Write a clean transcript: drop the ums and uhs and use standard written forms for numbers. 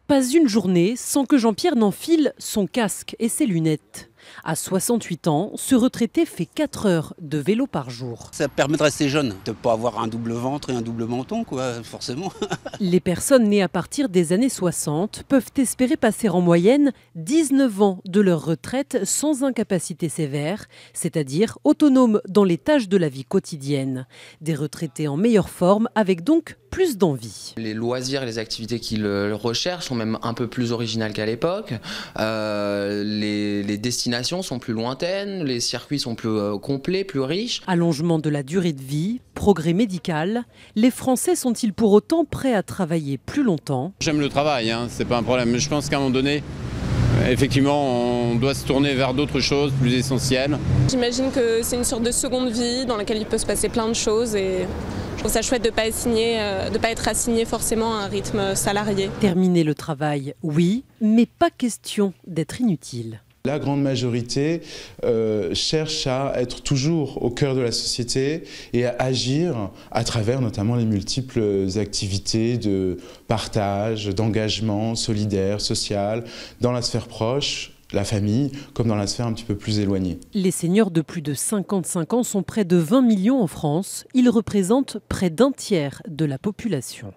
Pas une journée sans que Jean-Pierre n'enfile son casque et ses lunettes. À 68 ans, ce retraité fait 4 heures de vélo par jour. Ça permet de rester jeune, de ne pas avoir un double ventre et un double menton, quoi, forcément. Les personnes nées à partir des années 60 peuvent espérer passer en moyenne 19 ans de leur retraite sans incapacité sévère, c'est-à-dire autonomes dans les tâches de la vie quotidienne. Des retraités en meilleure forme avec donc plus d'envie. Les loisirs et les activités qu'ils recherchent sont même un peu plus originales qu'à l'époque. Les destinations sont plus lointaines, les circuits sont plus complets, plus riches. Allongement de la durée de vie, progrès médical, les Français sont-ils pour autant prêts à travailler plus longtemps? J'aime le travail, c'est pas un problème. Mais je pense qu'à un moment donné, effectivement, on doit se tourner vers d'autres choses plus essentielles. J'imagine que c'est une sorte de seconde vie dans laquelle il peut se passer plein de choses et je trouve ça chouette de ne pas être assigné forcément à un rythme salarié. Terminer le travail, oui, mais pas question d'être inutile. La grande majorité cherche à être toujours au cœur de la société et à agir à travers notamment les multiples activités de partage, d'engagement solidaire, social, dans la sphère proche, la famille, comme dans la sphère un petit peu plus éloignée. Les seniors de plus de 55 ans sont près de 20 millions en France. Ils représentent près d'un tiers de la population.